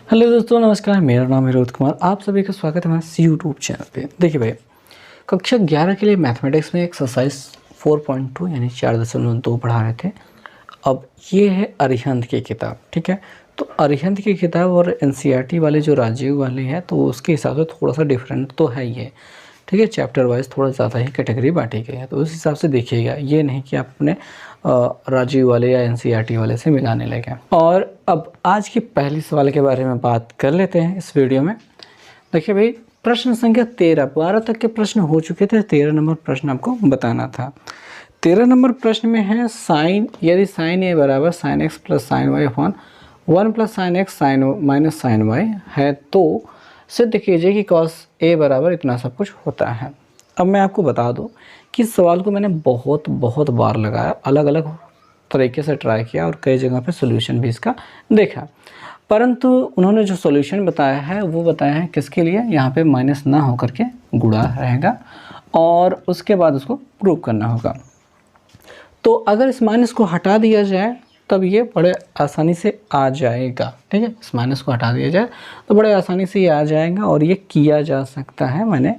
Hello दोस्तों, नमस्कार। मेरा नाम है रोहित कुमार। आप सभी का स्वागत है हमारे यूट्यूब चैनल पे। देखिए भाई, कक्षा 11 के लिए मैथमेटिक्स में एक्सरसाइज 4.2 यानी 4.2 पढ़ा रहे थे। अब ये है अरिहंत की किताब, ठीक है। तो अरिहंत की किताब और एनसीईआरटी वाले जो राजीव वाले हैं, तो उसके हिसाब से थोड़ा सा डिफरेंट तो है ही है, ठीक है। चैप्टर वाइज थोड़ा ज़्यादा ही कैटेगरी बांटी गई है, तो उस हिसाब से देखिएगा। ये नहीं कि आप अपने राजीव वाले या एनसीईआरटी वाले से मिलाने लगे। और अब आज की पहली सवाल के बारे में बात कर लेते हैं इस वीडियो में। देखिए भाई, प्रश्न संख्या 13, 12 तक के प्रश्न हो चुके थे। 13 नंबर प्रश्न आपको बताना था। 13 नंबर प्रश्न में है साइन, यदि साइन ए बराबर sine X plus sine Y upon 1 plus sine x sine minus sine Y है, तो सिद्ध कीजिए कि कॉस ए बराबर इतना सब कुछ होता है। अब मैं आपको बता दूं कि इस सवाल को मैंने बहुत बार लगाया, अलग अलग तरीके से ट्राई किया और कई जगह पे सॉल्यूशन भी इसका देखा, परंतु उन्होंने जो सॉल्यूशन बताया है वो बताया है किसके लिए, यहाँ पे माइनस ना होकर के गुणा रहेगा और उसके बाद उसको प्रूव करना होगा। तो अगर इस माइनस को हटा दिया जाए तब ये बड़े आसानी से आ जाएगा, ठीक है। इस माइनस को हटा दिया जाए तो बड़े आसानी से ये आ जाएगा और ये किया जा सकता है। मैंने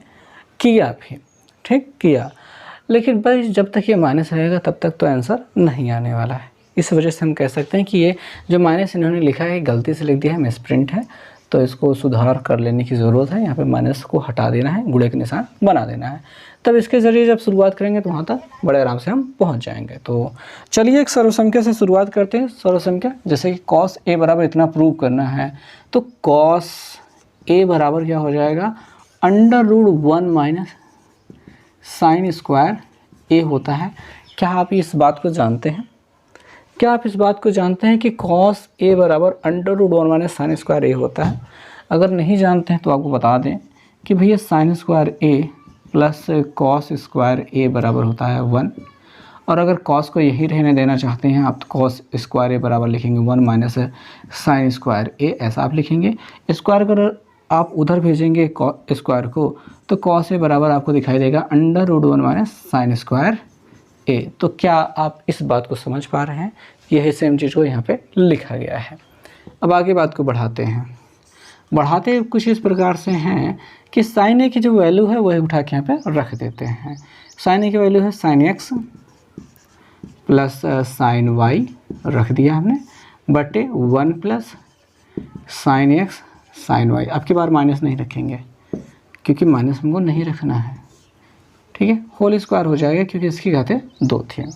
किया भी, ठीक किया, लेकिन भाई जब तक ये माइनस रहेगा तब तक तो आंसर नहीं आने वाला है। इस वजह से हम कह सकते हैं कि ये जो माइनस इन्होंने लिखा है गलती से लिख दिया है, मिसप्रिंट है, तो इसको सुधार कर लेने की ज़रूरत है। यहाँ पे माइनस को हटा देना है, गुणे के निशान बना देना है। तब इसके ज़रिए जब शुरुआत करेंगे तो वहाँ तक बड़े आराम से हम पहुँच जाएंगे। तो चलिए एक सर्वसंख्या से शुरुआत करते हैं। सर्वसंख्या जैसे कि कॉस ए बराबर इतना प्रूव करना है, तो कॉस ए बराबर क्या हो जाएगा, √1 माइनस साइन स्क्वायर ए होता है। क्या आप इस बात को जानते हैं? क्या आप इस बात को जानते हैं कि कॉस ए बराबर √1 माइनस साइन स्क्वायर ए होता है? अगर नहीं जानते हैं तो आपको बता दें कि भैया साइन स्क्वायर ए प्लस कॉस स्क्वायर ए बराबर होता है 1। और अगर कॉस को यही रहने देना चाहते हैं आप, तो कॉस स्क्वायर ए बराबर लिखेंगे 1 माइनस साइन स्क्वायर ए, ऐसा आप लिखेंगे। स्क्वायर अगर आप उधर भेजेंगे स्क्वायर को, तो कॉस ए बराबर आपको दिखाई देगा √1 माइनस साइन स्क्वायर ए। तो क्या आप इस बात को समझ पा रहे हैं? यही सेम चीज़ को यहाँ पे लिखा गया है। अब आगे बात को बढ़ाते हैं। बढ़ाते कुछ इस प्रकार से हैं कि साइन ए की जो वैल्यू है वही उठा के यहाँ पे रख देते हैं। साइन ए की वैल्यू है sine X plus sine Y रख दिया हमने, बटे 1 plus sine x sine Y. अब की बार माइनस नहीं रखेंगे क्योंकि माइनस हमको नहीं रखना है, ठीक है। होल स्क्वायर हो जाएगा क्योंकि इसकी घातें 2 थी।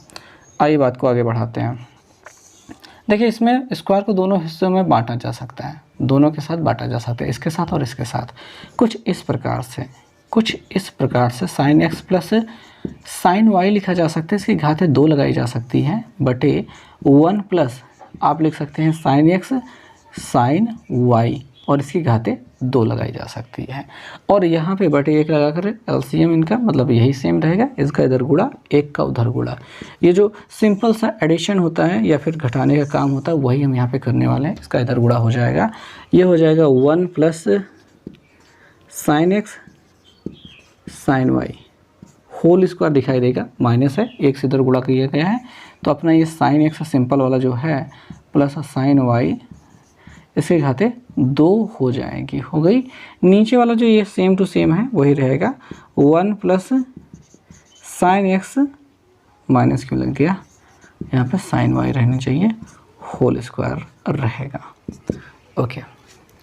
आइए बात को आगे बढ़ाते हैं। देखिए, इसमें स्क्वायर को दोनों हिस्सों में बांटा जा सकता है, दोनों के साथ बांटा जा सकता है, इसके साथ और इसके साथ। कुछ इस प्रकार से sine X plus sine Y लिखा जा सकता है। इसकी घातें 2 लगाई जा सकती हैं, बटे 1 प्लस आप लिख सकते हैं साइन एक्स साइन वाई, और इसकी घातें 2 लगाई जा सकती है। और यहाँ पे बटे 1 लगा कर एलसीएम इनका मतलब यही सेम रहेगा, इसका इधर गुणा 1 का उधर गुणा। ये जो सिंपल सा एडिशन होता है या फिर घटाने का काम होता है वही हम यहाँ पे करने वाले हैं। इसका इधर गुणा हो जाएगा, ये हो जाएगा 1 plus sine x sine Y whole square दिखाई देगा, माइनस है, 1 से इधर गुणा किया गया है, तो अपना ये साइन एक्स सिंपल वाला जो है प्लस साइन वाई, इसकी घातें 2 हो जाएगी, हो गई। नीचे वाला जो ये सेम टू सेम है वही रहेगा, 1 प्लस साइन एक्स माइनस क्यों लग गया, यहाँ पे साइन वाई रहनी चाहिए, होल स्क्वायर रहेगा। ओके,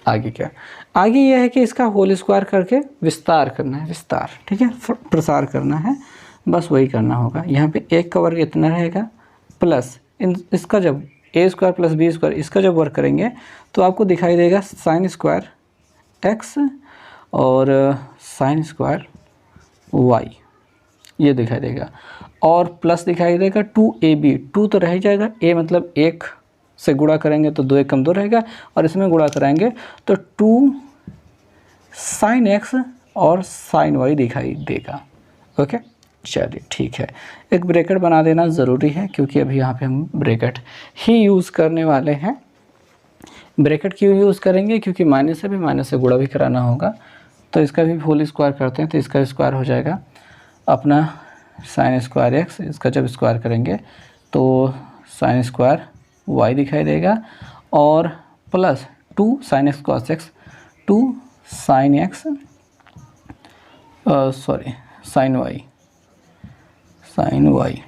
आगे क्या, आगे ये है कि इसका होल स्क्वायर करके विस्तार करना है, विस्तार, ठीक है, प्रसार करना है, बस वही करना होगा। यहाँ पे 1 का वर्ग इतना रहेगा प्लस इसका जब ए स्क्वायर प्लस बी स्क्वायर, इसका जब वर्क करेंगे तो आपको दिखाई देगा साइन स्क्वायर एक्स और साइन स्क्वायर वाई, ये दिखाई देगा, और प्लस दिखाई देगा 2ab, 2 तो रह ही जाएगा, a मतलब 1 से गुणा करेंगे तो 2 1 कम 2 रहेगा, और इसमें गुणा कराएंगे तो 2 साइन एक्स और साइन वाई दिखाई देगा। ओके, चलिए ठीक है। एक ब्रैकेट बना देना ज़रूरी है क्योंकि अभी यहाँ पे हम ब्रैकेट ही यूज़ करने वाले हैं। ब्रैकेट क्यों यूज़ करेंगे, क्योंकि माइनस से भी माइनस से गुणा भी कराना होगा, तो इसका भी होल स्क्वायर करते हैं, तो इसका स्क्वायर हो जाएगा अपना साइन स्क्वायर एक्स, इसका जब स्क्वायर करेंगे तो साइन स्क्वायर वाई दिखाई देगा, और plus 2 sine X cos X, 2 sine x sine Y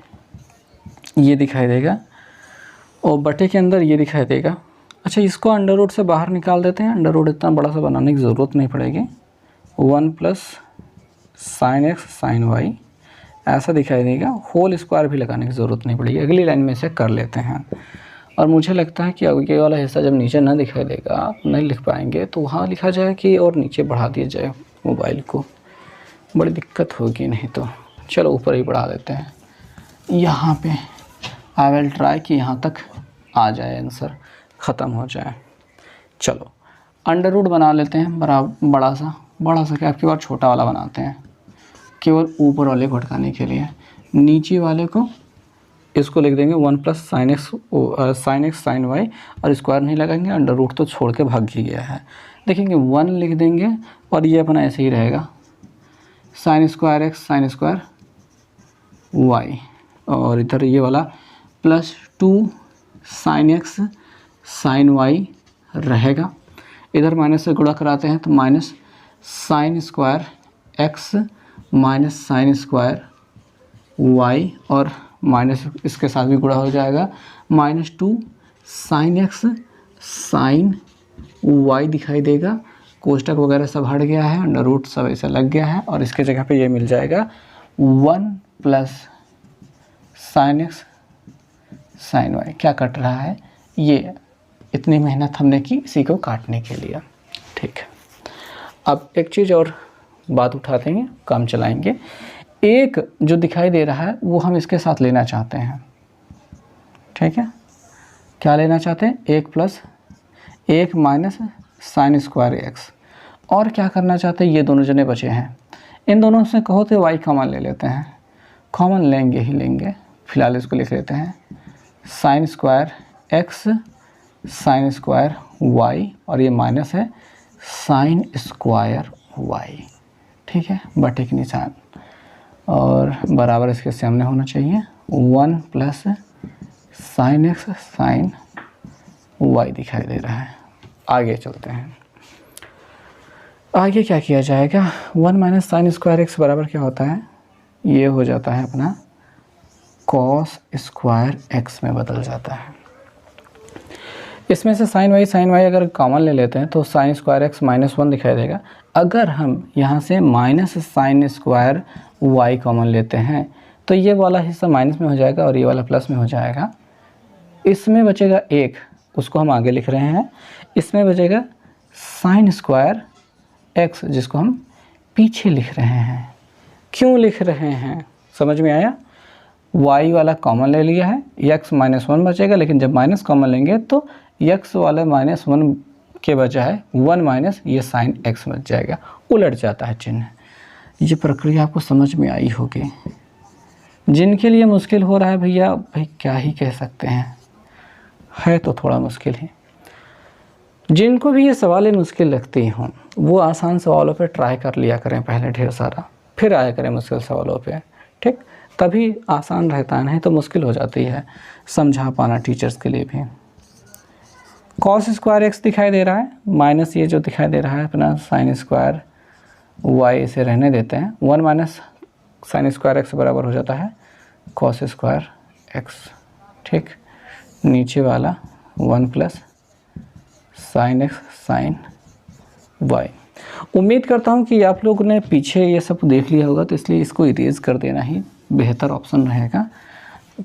ये दिखाई देगा, और बटे के अंदर ये दिखाई देगा। अच्छा, इसको अंडर रूट से बाहर निकाल देते हैं, अंडर रूट इतना बड़ा सा बनाने की ज़रूरत नहीं पड़ेगी। 1 plus sine x sine Y ऐसा दिखाई देगा, होल स्क्वायर भी लगाने की ज़रूरत नहीं पड़ेगी। अगली लाइन में से कर लेते हैं। और मुझे लगता है कि आगे वाला हिस्सा जब नीचे ना दिखाई देगा, आप नहीं लिख पाएंगे, तो वहाँ लिखा जाए कि और नीचे बढ़ा दिया जाए मोबाइल को, बड़ी दिक्कत होगी नहीं तो। चलो ऊपर ही बढ़ा देते हैं। यहाँ पे आई विल ट्राई कि यहाँ तक आ जाए, आंसर ख़त्म हो जाए। चलो अंडर रूट बना लेते हैं बड़ा सा क्या, आपकी बार छोटा वाला बनाते हैं, केवल ऊपर वाले को हटाने के लिए। नीचे वाले को इसको लिख देंगे 1 plus sine x sine y, और स्क्वायर नहीं लगाएंगे, अंडर रूट तो छोड़ के भाग ही गया है। देखेंगे 1 लिख देंगे, और ये अपना ऐसे ही रहेगा, sine square x sine square y, और इधर ये वाला plus 2 sine x sine y रहेगा। इधर माइनस से गुणा कराते हैं तो minus sine square x minus sine square y, और माइनस इसके साथ भी गुणा हो जाएगा, -2 साइन एक्स साइन वाई दिखाई देगा। कोष्टक वगैरह सब हट गया है, अंडर रूट सब ऐसा लग गया है, और इसके जगह पे ये मिल जाएगा 1 plus sine x sine y. क्या कट रहा है, ये इतनी मेहनत हमने की इसी को काटने के लिए। ठीक है, अब एक चीज़ और बात उठाते हैं, काम चलाएंगे। एक जो दिखाई दे रहा है वो हम इसके साथ लेना चाहते हैं। ठीक है, क्या लेना चाहते हैं, 1 plus 1 minus sine square x, और क्या करना चाहते हैं, ये दोनों जने बचे हैं, इन दोनों से कहो तो वाई कॉमन ले लेते हैं। कॉमन लेंगे ही लेंगे, फिलहाल इसको लिख लेते हैं sine square x sine square y, और ये माइनस है साइन स्क्वायर वाई। ठीक है, बटे के निशान, और बराबर इसके सामने होना चाहिए 1 plus sine x sine y दिखाई दे रहा है। आगे चलते हैं, आगे क्या किया जाएगा, 1 माइनस साइन स्क्वायर एक्स बराबर क्या होता है, ये हो जाता है अपना कॉस स्क्वायर एक्स में बदल जाता है। इसमें से साइन वाई अगर कॉमन ले लेते हैं तो साइन स्क्वायर एक्स -1 दिखाई देगा। अगर हम यहाँ से minus sine square y common लेते हैं तो ये वाला हिस्सा माइनस में हो जाएगा और ये वाला प्लस में हो जाएगा। इसमें बचेगा 1, उसको हम आगे लिख रहे हैं। इसमें बचेगा साइन स्क्वायर एक्स, जिसको हम पीछे लिख रहे हैं। क्यों लिख रहे हैं, समझ में आया। y वाला कॉमन ले लिया है, x -1 बचेगा, लेकिन जब माइनस कॉमन लेंगे तो x वाला -1 के बजाय 1 माइनस ये साइन x बच जाएगा, उलट जाता है चिन्ह। ये प्रक्रिया आपको समझ में आई होगी। जिनके लिए मुश्किल हो रहा है भैया, भाई क्या ही कह सकते हैं, है तो थोड़ा मुश्किल ही। जिनको भी ये सवालें मुश्किल लगती हों वो आसान सवालों पे ट्राई कर लिया करें पहले ढेर सारा, फिर आया करें मुश्किल सवालों पे, ठीक, तभी आसान रहता है, नहीं तो मुश्किल हो जाती है समझा पाना टीचर्स के लिए भी। कॉस स्क्वायर एक्स दिखाई दे रहा है, माइनस ये जो दिखाई दे रहा है अपना साइन स्क्वायर वाई, इसे रहने देते हैं। 1 माइनस साइन स्क्वायर एक्स बराबर हो जाता है कॉस स्क्वायर एक्स, ठीक। नीचे वाला 1 plus sine x sine y. उम्मीद करता हूँ कि आप लोगों ने पीछे ये सब देख लिया होगा, तो इसलिए इसको इरेज कर देना ही बेहतर ऑप्शन रहेगा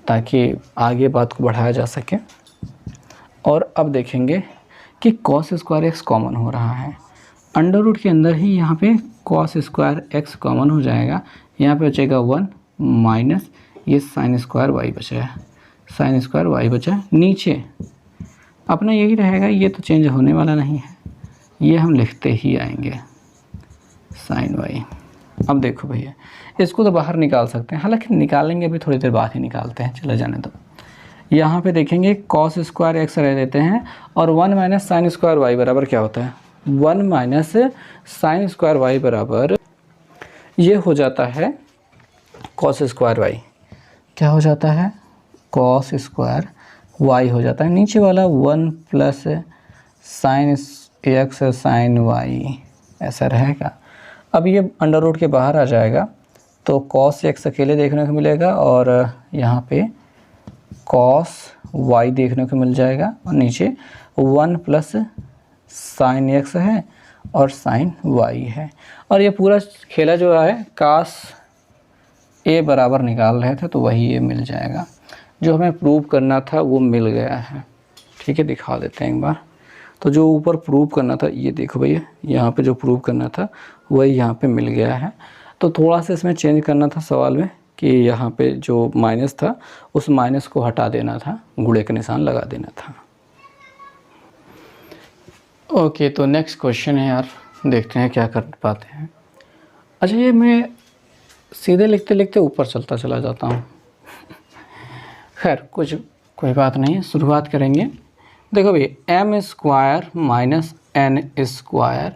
ताकि आगे बात को बढ़ाया जा सके। और अब देखेंगे कि कॉस स्क्वायर एक्स कॉमन हो रहा है, अंडर रूट के अंदर ही यहाँ पे कॉस स्क्वायर एक्स कॉमन हो जाएगा। यहाँ पे बचेगा 1 माइनस ये साइन स्क्वायर वाई बचा है, साइन स्क्वायर वाई बचा। नीचे अपना यही रहेगा, ये तो चेंज होने वाला नहीं है, ये हम लिखते ही आएंगे साइन वाई। अब देखो भैया, इसको तो बाहर निकाल सकते हैं, हालांकि निकालेंगे भी थोड़ी देर बाद ही निकालते हैं, चले जाने दो। यहाँ पे देखेंगे कॉस स्क्वायर एक्स रह देते हैं और 1 माइनस साइन स्क्वायर वाई बराबर क्या होता है, 1 माइनस साइन स्क्वायर वाई बराबर ये हो जाता है कॉस स्क्वायर वाई। क्या हो जाता है, कॉस स्क्वायर वाई हो जाता है। नीचे वाला 1 plus sine x sine Y ऐसा रहेगा। अब ये अंडर रूट के बाहर आ जाएगा तो कॉस एक्स अकेले देखने को मिलेगा और यहाँ पे कॉस वाई देखने को मिल जाएगा और नीचे 1 प्लस साइन एक्स है और साइन वाई है। और ये पूरा खेला जो है कास ए बराबर निकाल रहे थे तो वही ये मिल जाएगा। जो हमें प्रूव करना था वो मिल गया है। ठीक है, दिखा देते हैं एक बार। तो जो ऊपर प्रूव करना था ये देखो भैया, यहाँ पे जो प्रूव करना था वही यहाँ पे मिल गया है। तो थोड़ा सा इसमें चेंज करना था सवाल में कि यहाँ पे जो माइनस था उस माइनस को हटा देना था, गुणे का निशान लगा देना था। ओके, तो नेक्स्ट क्वेश्चन है यार, देखते हैं क्या कर पाते हैं। अच्छा, ये मैं सीधे लिखते लिखते ऊपर चलता चला जाता हूँ। खैर कोई बात नहीं, शुरुआत करेंगे। देखो भाई, m square minus n square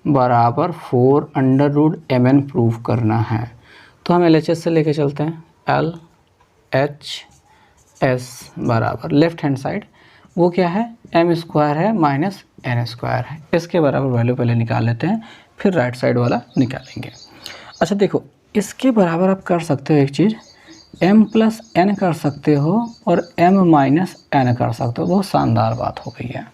बराबर 4 under root m n prove करना है। तो हम एल एच एस से लेके चलते हैं। एल एच एस बराबर लेफ्ट हैंड साइड वो क्या है, एम स्क्वायर है माइनस एन स्क्वायर है। इसके बराबर वैल्यू पहले निकाल लेते हैं, फिर राइट साइड वाला निकालेंगे। अच्छा देखो, इसके बराबर आप कर सकते हो एक चीज़, m प्लस एन कर सकते हो और m माइनस एन कर सकते हो। बहुत शानदार बात हो गई है।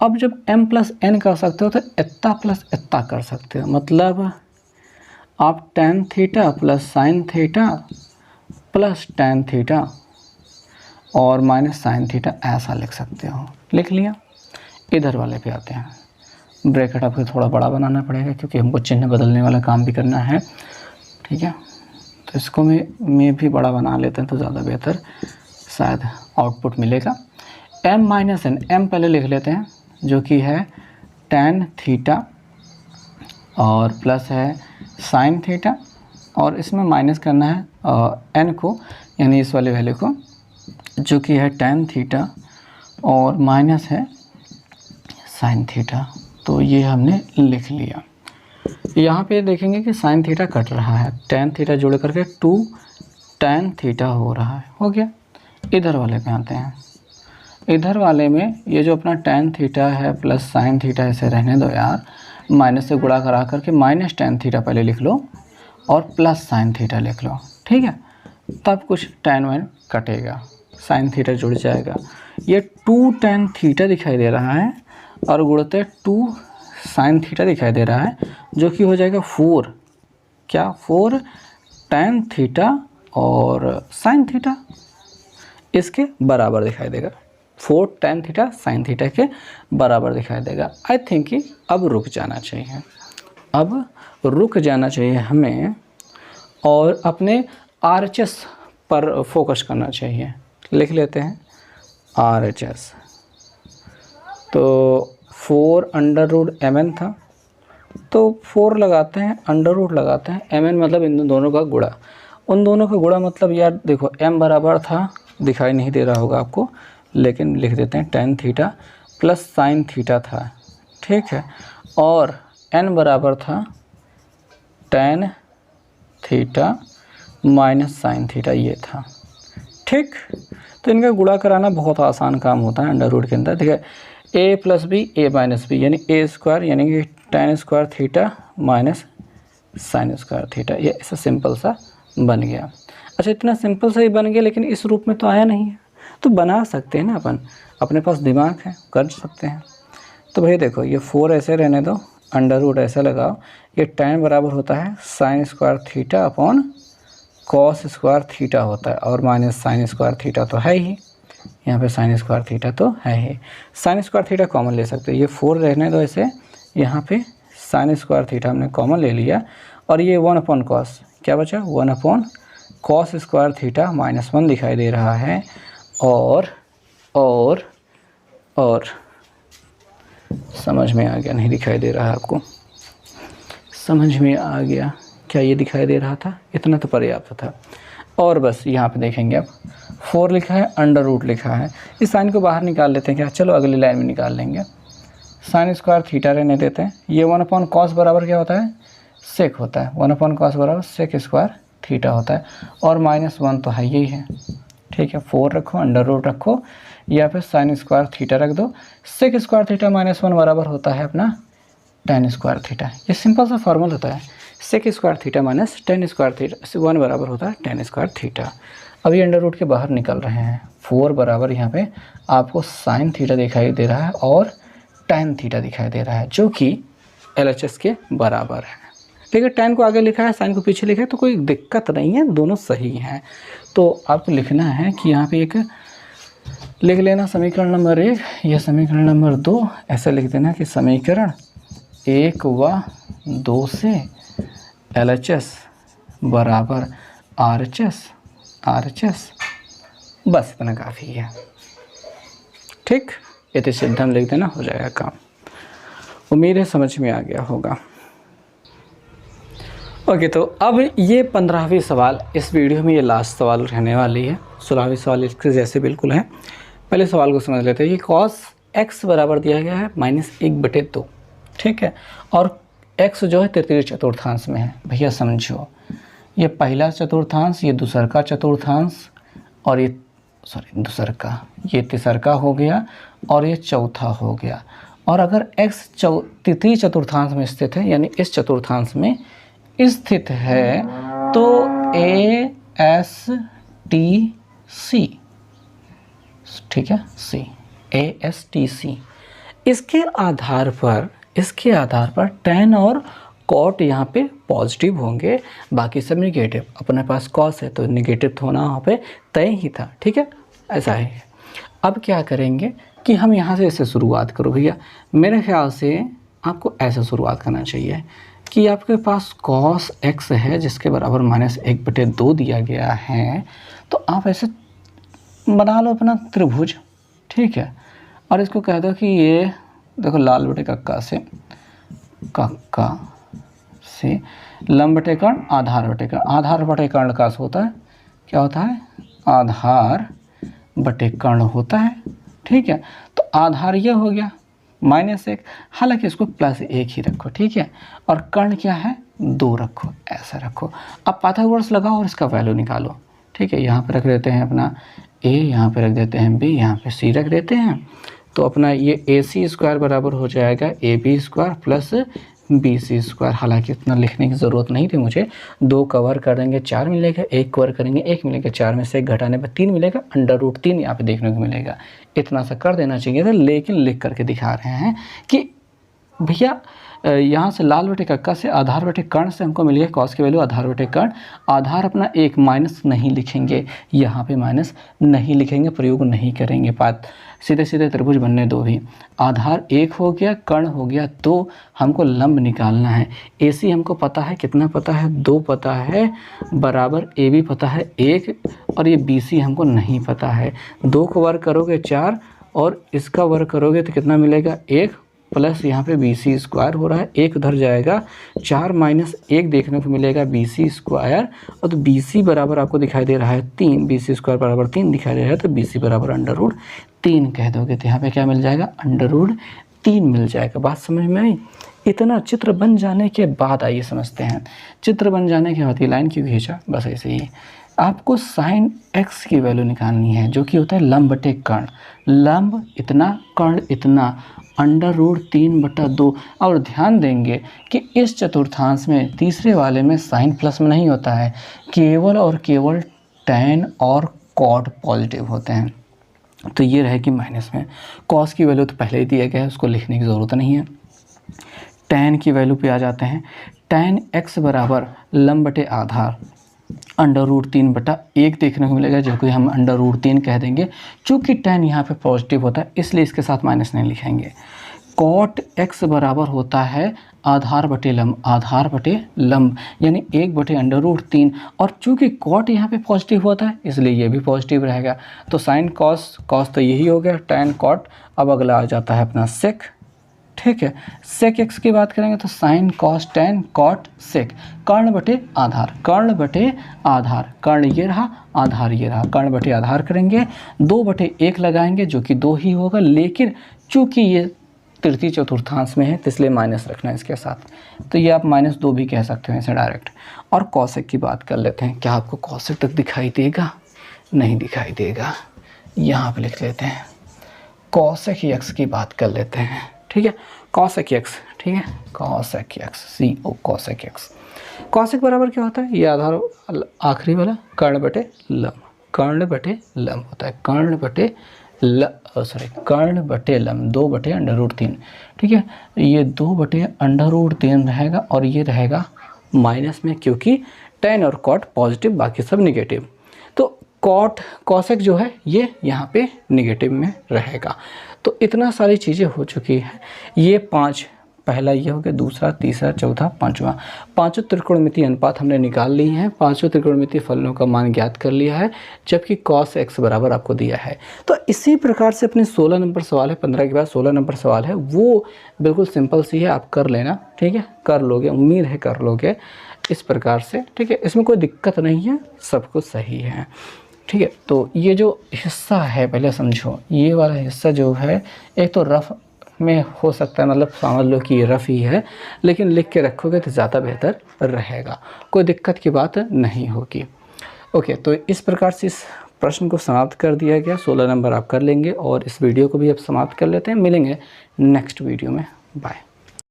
अब जब m प्लस एन कर सकते हो तो इतना प्लस इतना कर सकते हो। मतलब आप tan theta plus sine theta plus tan theta और माइनस साइन थीटा ऐसा लिख सकते हो। लिख लिया। इधर वाले पे आते हैं। ब्रैकेट आपको थोड़ा बड़ा बनाना पड़ेगा क्योंकि हमको चिन्ह बदलने वाला काम भी करना है। ठीक है, तो इसको मैं भी बड़ा बना लेते हैं तो ज़्यादा बेहतर शायद आउटपुट मिलेगा। m माइनस एन, m पहले लिख लेते हैं जो कि है tan थीटा और प्लस है साइन थीटा और इसमें माइनस करना है n को, यानी इस वाले वैल्यू को जो कि है tan थीटा और माइनस है साइन थीटा। तो ये हमने लिख लिया। यहाँ पे देखेंगे कि साइन थीटा कट रहा है, tan थीटा जोड़ करके 2 tan थीटा हो रहा है। हो गया। इधर वाले पे आते हैं। इधर वाले में ये जो अपना tan थीटा है प्लस साइन थीटा ऐसे रहने दो यार, माइनस से गुणा करा करके माइनस tan थीटा पहले लिख लो और प्लस साइन थीटा लिख लो। ठीक है, तब कुछ tan वाइन कटेगा, साइन थीटा जुड़ जाएगा। ये 2 tan थीटा दिखाई दे रहा है और गुणते 2 साइन थीटा दिखाई दे रहा है जो कि हो जाएगा 4 4 tan थीटा और साइन थीटा इसके बराबर दिखाई देगा। 4 tan थीटा साइन थीटा के बराबर दिखाई देगा। आई थिंक कि अब रुक जाना चाहिए, अब रुक जाना चाहिए हमें और अपने RHS पर फोकस करना चाहिए। लिख लेते हैं RHS। तो 4 अंडर रूट mn था तो 4 लगाते हैं, अंडर रूट लगाते हैं, mn मतलब इन दोनों का गुणा। उन दोनों का गुणा मतलब यार देखो m बराबर था, दिखाई नहीं दे रहा होगा आपको, लेकिन लिख देते हैं tan theta plus sine theta था। ठीक है, और n बराबर था tan theta minus sine theta ये था। ठीक, तो इनका गुणा कराना बहुत आसान काम होता है अंडर रूट के अंदर। ठीक है, a plus b a minus b यानी a स्क्वायर यानी कि tan square theta minus sine square theta, ये ऐसा सिंपल सा बन गया। अच्छा, इतना सिंपल सा ही बन गया लेकिन इस रूप में तो आया नहीं है, तो बना सकते हैं ना अपन, अपने पास दिमाग है, कर सकते हैं। तो भाई देखो, ये 4 ऐसे रहने दो, अंडर रूट ऐसा लगाओ, ये tan बराबर होता है sign square theta upon cos square theta होता है और माइनस साइन स्क्वायर थीटा तो है ही, यहाँ पे साइन स्क्वायर थीटा तो है ही। साइन स्क्वायर थीटा कॉमन ले सकते हैं, ये 4 रहने दो ऐसे, यहाँ पे साइन स्क्वायर थीटा हमने कॉमन ले लिया और ये 1 अपॉन कॉस, क्या बचा 1 अपॉन कॉस स्क्वायर थीटा -1 दिखाई दे रहा है। और समझ में आ गया, नहीं दिखाई दे रहा है आपको, समझ में आ गया क्या ये दिखाई दे रहा था, इतना तो पर्याप्त था। और बस यहाँ पे देखेंगे अब 4 लिखा है, अंडर रूट लिखा है, इस साइन को बाहर निकाल लेते हैं क्या, चलो अगली लाइन में निकाल लेंगे। साइन स्क्वायर थीटा रहने देते हैं, ये 1 अपॉन कॉस बराबर क्या होता है, सेक होता है, 1 अपॉन कॉस बराबर सेक स्क्वायर थीटा होता है और -1 तो है यही है, ठीक है, 4 रखो, अंडर रूट रखो, या फिर साइन स्क्वायर थीटा रख दो। सेक स्क्वायर थीटा माइनस 1 बराबर होता है अपना टेन स्क्वायर थीटा। ये सिंपल सा फॉर्मूला होता है, sec square theta minus tan square theta 1 बराबर होता है टेन स्क्वायर थीटा। अब ये अंडर रूट के बाहर निकल रहे हैं, 4 बराबर यहाँ पे आपको साइन थीटा दिखाई दे रहा है और टेन थीटा दिखाई दे रहा है, जो कि LHS के बराबर है। ठीक है, टेन को आगे लिखा है, साइन को पीछे लिखा है, तो कोई दिक्कत नहीं है, दोनों सही हैं। तो आपको लिखना है कि यहाँ पे एक लिख लेना समीकरण नंबर 1 या समीकरण नंबर 2, ऐसा लिख देना कि समीकरण 1 व 2 से LHS बराबर RHS, बस इतना काफ़ी है। ठीक, इतने सिद्ध हम लिख देना, हो जाएगा काम। उम्मीद है समझ में आ गया होगा। ओके, तो अब ये 15वीं सवाल इस वीडियो में ये लास्ट सवाल रहने वाली है। 16वीं सवाल इसके जैसे बिल्कुल है। पहले सवाल को समझ लेते हैं। ये cos x बराबर दिया गया है -1/2, ठीक है, और x जो है तृतीय चतुर्थांश में है। भैया समझो, ये पहला चतुर्थांश, ये दूसर का चतुर्थांश, और ये दूसर का, ये तीसर का हो गया, और ये चौथा हो गया। और अगर x तृतीय चतुर्थांश में स्थित है, यानी इस चतुर्थांश में स्थित है, तो ASTC, ठीक है, C, ASTC, इसके आधार पर tan और cot यहाँ पे पॉजिटिव होंगे, बाकी सब निगेटिव। अपने पास cos है तो निगेटिव होना वहाँ पे तय ही था। ठीक है, ऐसा है। अब क्या करेंगे कि हम यहाँ से इसे शुरुआत करो भैया। मेरे ख्याल से आपको ऐसे शुरुआत करना चाहिए कि आपके पास cos x है जिसके बराबर -1/2 दिया गया है, तो आप ऐसे बना लो अपना त्रिभुज, ठीक है, और इसको कह दो कि ये देखो लाल बटे कक्का से लंब बटे कर्ण, आधार बटे कर्ण। आधार बटे कर्ण का होता है, क्या होता है, आधार बटे कर्ण होता है। ठीक है, तो आधार ये हो गया -1, हालांकि इसको +1 ही रखो, ठीक है, और कर्ण क्या है 2 रखो, ऐसा रखो। अब पाइथागोरस लगाओ और इसका वैल्यू निकालो। ठीक है, यहाँ पे रख देते हैं अपना a, यहाँ पे रख देते हैं b, यहाँ पे c रख देते हैं। तो अपना ये AC² बराबर हो जाएगा AB² प्लस BC²। हालांकि इतना लिखने की ज़रूरत नहीं थी मुझे, 2 कवर करेंगे 4 मिलेगा, 1 कवर करेंगे 1 मिलेगा, 4 में से 1 घटाने पर 3 मिलेगा, √3 यहाँ पे देखने को मिलेगा। इतना सा कर देना चाहिए था, लेकिन लिख करके दिखा रहे हैं कि भैया यहाँ से लाल बटे कक्का से आधार बटे कर्ण से हमको मिल गया cos की वैल्यू आधार बटे कर्ण। आधार अपना 1 माइनस नहीं लिखेंगे, यहाँ पे माइनस नहीं लिखेंगे, प्रयोग नहीं करेंगे, बात सीधे सीधे त्रिभुज बनने दो भी। आधार 1 हो गया, कर्ण हो गया 2, हमको लंब निकालना है। AC हमको पता है, कितना पता है, 2 पता है, बराबर AB पता है 1, और ये BC हमको नहीं पता है। 2 को वर्ग करोगे 4, और इसका वर्ग करोगे तो कितना मिलेगा 1, प्लस यहाँ पे BC² हो रहा है, 1 उधर जाएगा, 4 माइनस 1 देखने को मिलेगा BC², और तो BC बराबर आपको दिखाई दे रहा है 3, BC² बराबर 3 दिखाई दे रहा है, तो BC बराबर √3 कह दोगे तो यहाँ पे क्या मिल जाएगा, √3 मिल जाएगा। बात समझ में आई? इतना चित्र बन जाने के बाद आइए समझते हैं। चित्र बन जाने के बाद ये लाइन क्यों खींचा, बस ऐसे ही आपको साइन x की वैल्यू निकालनी है, जो कि होता है लंब बटे कर्ण। लंब इतना, कर्ण इतना, √3/2। और ध्यान देंगे कि इस चतुर्थांश में तीसरे वाले में साइन प्लस में नहीं होता है, केवल और केवल tan और cot पॉजिटिव होते हैं। तो ये रहेगी माइनस में। cos की वैल्यू तो पहले ही दिया गया है, उसको लिखने की ज़रूरत नहीं है। tan की वैल्यू पे आ जाते हैं। tan x बराबर लंब बटे आधार √3/1 देखने को मिलेगा, जो कि हम √3 कह देंगे। चूँकि tan यहाँ पे पॉजिटिव होता है इसलिए इसके साथ माइनस नहीं लिखेंगे। cot x बराबर होता है आधार बटे लंब, यानी 1/√3, और चूँकि cot यहाँ पे पॉजिटिव होता है इसलिए ये भी पॉजिटिव रहेगा। तो साइन cos तो यही हो गया, tan cot। अब अगला आ जाता है अपना sec, ठीक है। sec x की बात करेंगे तो sine cos tan cot sec, कर्ण बटे आधार, कर्ण ये रहा, आधार ये रहा, कर्ण बटे आधार करेंगे, 2/1 लगाएंगे जो कि 2 ही होगा, लेकिन चूँकि ये तृतीय चतुर्थांश में है तो इसलिए माइनस रखना है इसके साथ। तो ये आप -2 भी कह सकते हो ऐसे डायरेक्ट। और cosec की बात कर लेते हैं। क्या आपको cosec तक दिखाई देगा? नहीं दिखाई देगा। यहाँ पे लिख लेते हैं cosec x की बात कर लेते हैं, ठीक है। cosec x, ठीक है, cosec x, cosec x। cosec बराबर क्या होता है, ये आधार आखिरी वाला कर्ण बटे लंब, कर्ण बटे लंब होता है, कर्ण बटे कर्ण बटे लंब 2/√3, ठीक है। ये 2/√3 रहेगा और ये रहेगा माइनस में, क्योंकि tan और cot पॉजिटिव, बाकी सब निगेटिव। तो cosec जो है ये यहाँ पे निगेटिव में रहेगा। तो इतना सारी चीज़ें हो चुकी हैं। ये 5, पहला ये हो गया, दूसरा, तीसरा, चौथा, पांचवा, पांचों त्रिकोणमितीय अनुपात हमने निकाल लिए हैं, पांचों त्रिकोणमितीय फलनों का मान ज्ञात कर लिया है, जबकि cos x बराबर आपको दिया है। तो इसी प्रकार से अपने 16 नंबर सवाल है, 15 के बाद 16 नंबर सवाल है, वो बिल्कुल सिंपल सी है, आप कर लेना, ठीक है, कर लोगे, उम्मीद है कर लोगे इस प्रकार से, ठीक है। इसमें कोई दिक्कत नहीं है, सब कुछ सही है, ठीक है। तो ये जो हिस्सा है पहले समझो, ये वाला हिस्सा जो है एक तो रफ में हो सकता है, मतलब समझ लो कि ये रफ ही है, लेकिन लिख के रखोगे तो ज़्यादा बेहतर रहेगा, कोई दिक्कत की बात नहीं होगी। ओके, तो इस प्रकार से इस प्रश्न को समाप्त कर दिया गया। 16 नंबर आप कर लेंगे और इस वीडियो को भी अब समाप्त कर लेते हैं। मिलेंगे नेक्स्ट वीडियो में, बाय।